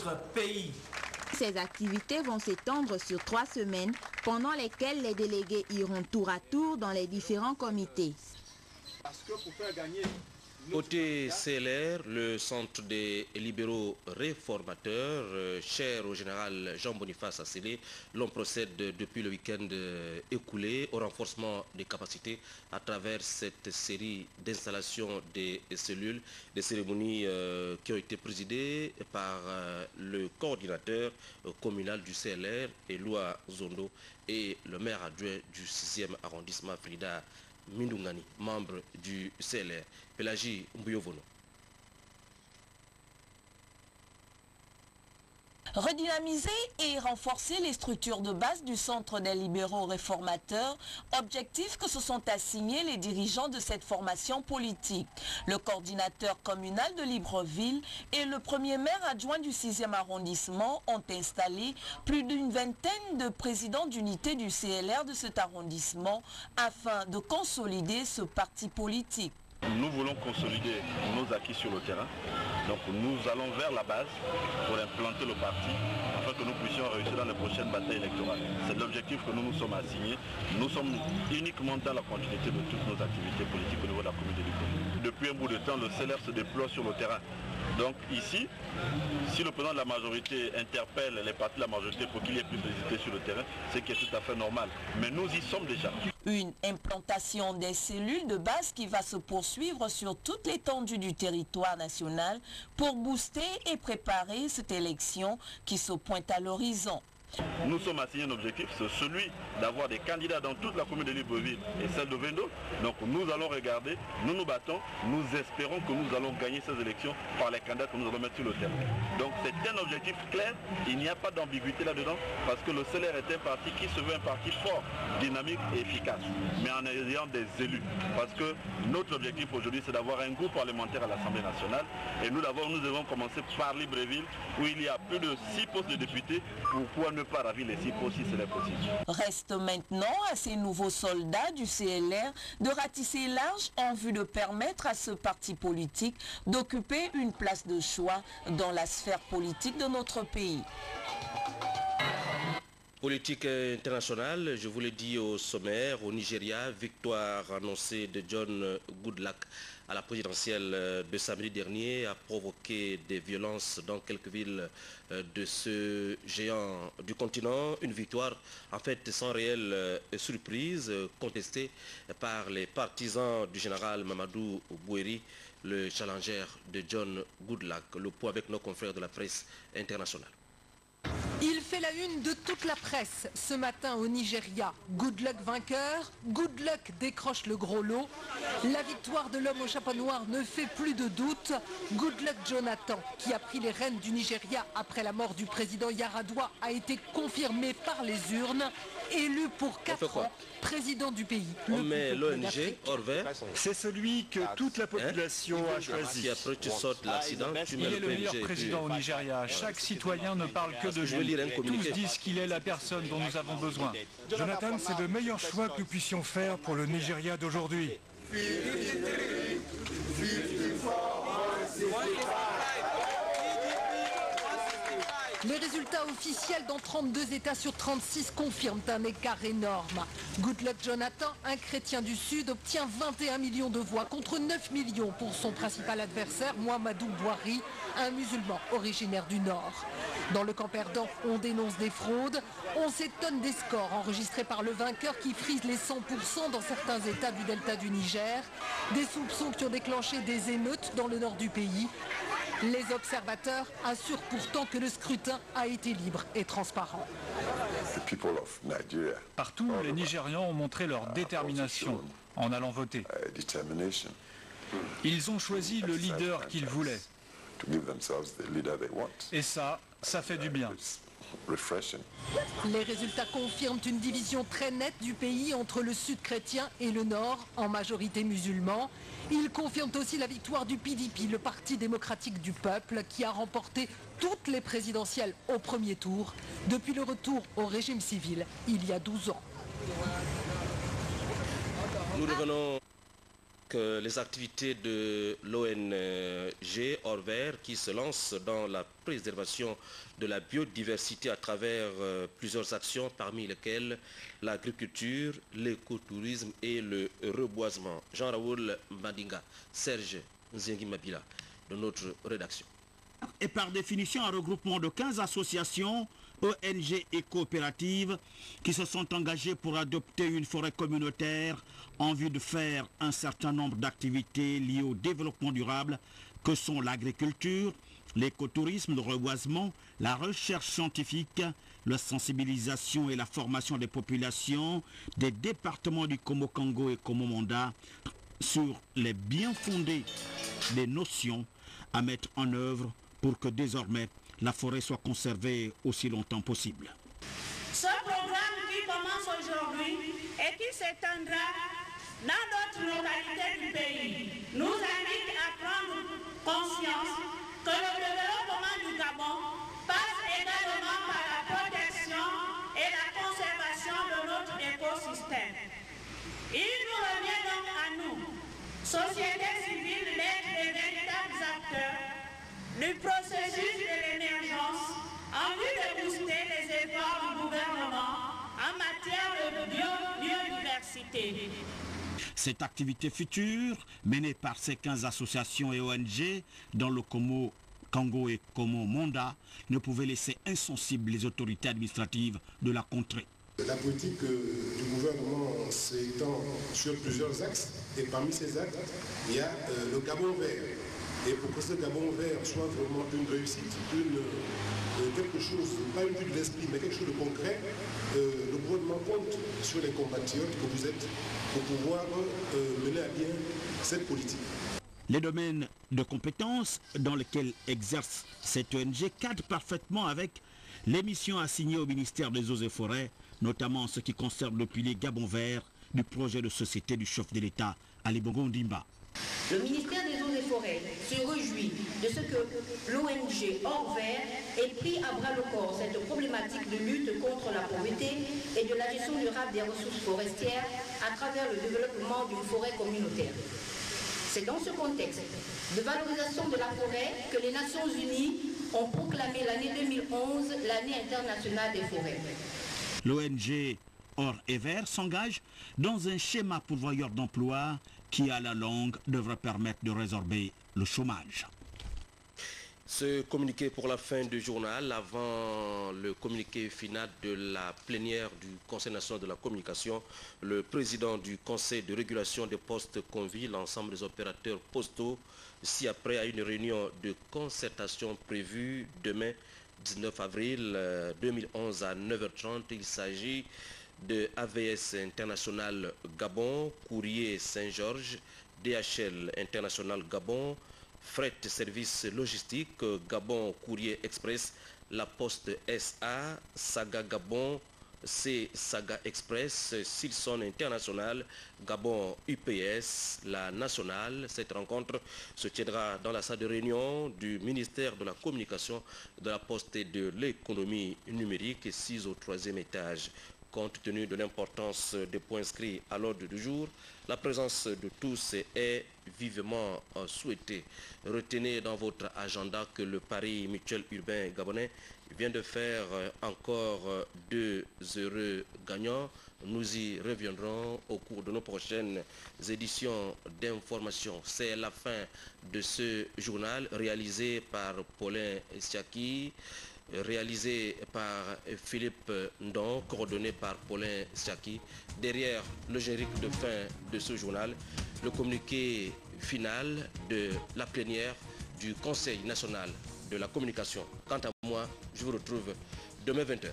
notre pays. Ces activités vont s'étendre sur 3 semaines, pendant lesquelles les délégués iront tour à tour dans les différents comités. Parce que pour faire gagner... Côté CLR, le centre des libéraux réformateurs, cher au général Jean-Boniface Assélé, l'on procède depuis le week-end écoulé au renforcement des capacités à travers cette série d'installations des cellules, des cérémonies qui ont été présidées par le coordinateur communal du CLR, Eloi Zondo, et le maire adjoint du 6e arrondissement, Frida Mindungani, membre du CLR, Pélagie Mbuyovono. Redynamiser et renforcer les structures de base du Centre des libéraux réformateurs, objectif que se sont assignés les dirigeants de cette formation politique. Le coordinateur communal de Libreville et le premier maire adjoint du 6e arrondissement ont installé plus d'une vingtaine de présidents d'unité du CLR de cet arrondissement afin de consolider ce parti politique. Nous voulons consolider nos acquis sur le terrain. Donc nous allons vers la base pour implanter le parti afin que nous puissions réussir dans les prochaines batailles électorales. C'est l'objectif que nous nous sommes assignés. Nous sommes uniquement dans la continuité de toutes nos activités politiques au niveau de la commune de Libreville. Depuis un bout de temps, le CLR se déploie sur le terrain. Donc ici, si le président de la majorité interpelle les partis de la majorité pour qu'il y ait plus de visibilité sur le terrain, c'est qui est tout à fait normal. Mais nous y sommes déjà. Une implantation des cellules de base qui va se poursuivre sur toute l'étendue du territoire national pour booster et préparer cette élection qui se pointe à l'horizon. Nous sommes assignés un objectif, c'est celui d'avoir des candidats dans toute la commune de Libreville et celle de Vendo. Donc nous allons regarder, nous nous battons, nous espérons que nous allons gagner ces élections par les candidats que nous allons mettre sur le terrain. Donc c'est un objectif clair, il n'y a pas d'ambiguïté là-dedans parce que le CLR est un parti qui se veut un parti fort, dynamique et efficace, mais en ayant des élus. Parce que notre objectif aujourd'hui c'est d'avoir un groupe parlementaire à l'Assemblée nationale et nous devons commencer par Libreville où il y a plus de 6 postes de députés. Pourquoi ne pas ravir les 6 postes si c'est possible? Reste maintenant à ces nouveaux soldats du CLR de ratisser large en vue de permettre à ce parti politique d'occuper une place de choix dans la sphère politique de notre pays. Politique internationale, je vous l'ai dit au sommaire, au Nigeria, victoire annoncée de John Goodluck à la présidentielle de samedi dernier a provoqué des violences dans quelques villes de ce géant du continent. Une victoire en fait sans réelle surprise, contestée par les partisans du général Mamadou Bouheri, le challenger de John Goodluck. Le point avec nos confrères de la presse internationale. Il fait la une de toute la presse ce matin au Nigeria. Goodluck vainqueur, Goodluck décroche le gros lot. La victoire de l'homme au chapeau noir ne fait plus de doute. Goodluck Jonathan, qui a pris les rênes du Nigeria après la mort du président Yar'Adua, a été confirmé par les urnes, élu pour 4 ans, président du pays. On met l'ONG hors vert. C'est celui que toute la population a choisi. Après tu sautes l'accident, tu mets Il est le meilleur PNG, président au Nigeria. Chaque citoyen ne parle que de lui. Tous disent qu'il est la personne dont nous avons besoin. Jonathan, c'est le meilleur choix que nous puissions faire pour le Nigeria d'aujourd'hui. Les résultats officiels dans 32 États sur 36 confirment un écart énorme. Goodluck Jonathan, un chrétien du Sud, obtient 21 millions de voix contre 9 millions pour son principal adversaire, Muhammadu Buhari, un musulman originaire du Nord. Dans le camp perdant, on dénonce des fraudes. On s'étonne des scores enregistrés par le vainqueur qui frise les 100% dans certains États du delta du Niger. Des soupçons qui ont déclenché des émeutes dans le nord du pays. Les observateurs assurent pourtant que le scrutin a été libre et transparent. Partout, les Nigérians ont montré leur détermination en allant voter. Ils ont choisi le leader qu'ils voulaient. Et ça fait du bien. Les résultats confirment une division très nette du pays entre le sud chrétien et le nord, en majorité musulman. Ils confirment aussi la victoire du PDP, le Parti démocratique du peuple, qui a remporté toutes les présidentielles au premier tour, depuis le retour au régime civil il y a 12 ans. Nous revenons les activités de l'ONG Orvert qui se lance dans la préservation de la biodiversité à travers plusieurs actions parmi lesquelles l'agriculture, l'écotourisme et le reboisement. Jean-Raoul Madinga, Serge Nzengi Mabila de notre rédaction. Et par définition un regroupement de 15 associations, ONG et coopératives qui se sont engagées pour adopter une forêt communautaire en vue de faire un certain nombre d'activités liées au développement durable que sont l'agriculture, l'écotourisme, le reboisement, la recherche scientifique, la sensibilisation et la formation des populations des départements du Komo-Kango et Komo-Manda sur les bien fondés des notions à mettre en œuvre pour que désormais la forêt soit conservée aussi longtemps possible. Ce programme qui commence aujourd'hui et qui s'étendra dans d'autres localités du pays nous invite à prendre conscience que le développement du Gabon passe également par la protection et la conservation de notre écosystème. Il nous revient donc à nous, société civile, d'être les véritables acteurs du processus de l'émergence en vue de booster les efforts du gouvernement en matière de biodiversité. Cette activité future, menée par ces 15 associations et ONG dans le Komo-Kango et Komo-Manda, ne pouvait laisser insensibles les autorités administratives de la contrée. La politique du gouvernement s'étend sur plusieurs axes et parmi ces axes, il y a le Gabon vert. Et pour que ce Gabon vert soit vraiment une réussite, quelque chose, pas une vue de l'esprit, mais quelque chose de concret, le gouvernement compte sur les compatriotes que vous êtes pour pouvoir mener à bien cette politique. Les domaines de compétences dans lesquels exerce cette ONG cadrent parfaitement avec les missions assignées au ministère des Eaux et Forêts, notamment en ce qui concerne le pilier Gabon vert du projet de société du chef de l'État, Ali Bongo Ondimba. Le ministère des Eaux et Forêts se réjouit de ce que l'ONG Orvert ait pris à bras le corps cette problématique de lutte contre la pauvreté et de la gestion durable des ressources forestières à travers le développement d'une forêt communautaire. C'est dans ce contexte de valorisation de la forêt que les Nations Unies ont proclamé l'année 2011 l'année internationale des forêts. L'ONG Or et Vert s'engage dans un schéma pourvoyeur d'emploi qui, à la longue, devrait permettre de résorber le chômage. Ce communiqué pour la fin du journal, avant le communiqué final de la plénière du Conseil national de la communication, le président du Conseil de régulation des postes convie l'ensemble des opérateurs postaux ci-après à une réunion de concertation prévue demain 19 avril 2011 à 9h30. Il s'agit de AVS International Gabon, Courrier Saint-Georges, DHL International Gabon, Fret Service Logistique, Gabon Courrier Express, La Poste SA, Saga Gabon, C Saga Express, Silson International, Gabon UPS, la nationale. Cette rencontre se tiendra dans la salle de réunion du ministère de la Communication, de la Poste et de l'économie numérique, 6 au 3e étage. Compte tenu de l'importance des points inscrits à l'ordre du jour, la présence de tous est vivement souhaitée. Retenez dans votre agenda que le Paris mutuel urbain gabonais vient de faire encore 2 heureux gagnants. Nous y reviendrons au cours de nos prochaines éditions d'information. C'est la fin de ce journal réalisé par Paulin Siaki, réalisé par Philippe Ndon, coordonné par Paulin Siaki. Derrière le générique de fin de ce journal, le communiqué final de la plénière du Conseil national de la communication. Quant à moi, je vous retrouve demain 20h.